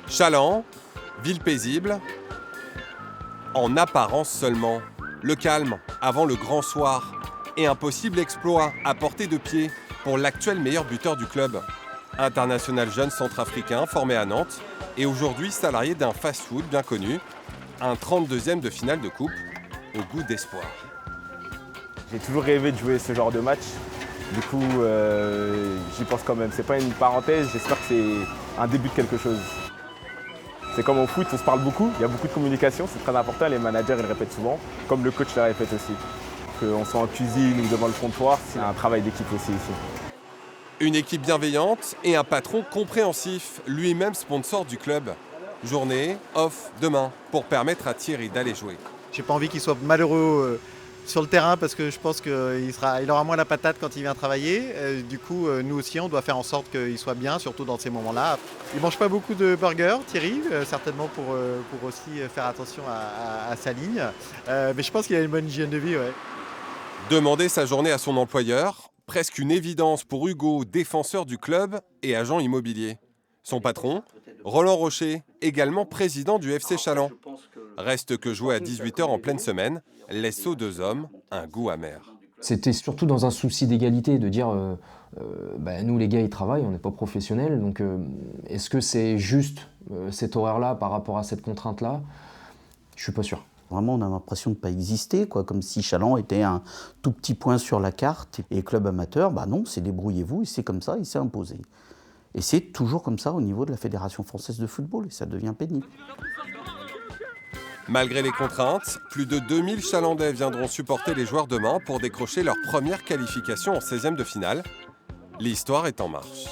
Chaland, ville paisible, en apparence seulement. Le calme avant le grand soir et un possible exploit à portée de pied pour l'actuel meilleur buteur du club. International jeune centrafricain formé à Nantes et aujourd'hui salarié d'un fast-food bien connu, un 32e de finale de coupe au goût d'espoir. J'ai toujours rêvé de jouer ce genre de match. Du coup, j'y pense quand même. C'est pas une parenthèse, j'espère que c'est un début de quelque chose. C'est comme au foot, on se parle beaucoup, il y a beaucoup de communication, c'est très important, les managers ils le répètent souvent, comme le coach le répète aussi. Qu'on soit en cuisine ou devant le comptoir, c'est un travail d'équipe aussi ici. Une équipe bienveillante et un patron compréhensif, lui-même sponsor du club. Journée, off, demain, pour permettre à Thierry d'aller jouer. J'ai pas envie qu'il soit malheureux sur le terrain parce que je pense qu'il aura moins la patate quand il vient travailler. Du coup, nous aussi, on doit faire en sorte qu'il soit bien, surtout dans ces moments-là. Il mange pas beaucoup de burgers, Thierry, certainement pour aussi faire attention à sa ligne. Mais je pense qu'il a une bonne hygiène de vie, ouais. Demander sa journée à son employeur, presque une évidence pour Hugo, défenseur du club et agent immobilier. Son patron, Roland Rocher, également président du FC Chaland. Reste que jouer à 18h en pleine semaine laisse aux deux hommes un goût amer. C'était surtout dans un souci d'égalité, de dire nous les gars ils travaillent, on n'est pas professionnels, donc est-ce que c'est juste cet horaire-là par rapport à cette contrainte-là? Je suis pas sûr. Vraiment, on a l'impression de ne pas exister, quoi, comme si Chaland était un tout petit point sur la carte. Et club amateur, non, c'est débrouillez-vous, et c'est comme ça, il s'est imposé. Et c'est toujours comme ça au niveau de la Fédération française de football, et ça devient pénible. Malgré les contraintes, plus de 2000 Chalandais viendront supporter les joueurs demain pour décrocher leur première qualification en 16e de finale. L'histoire est en marche.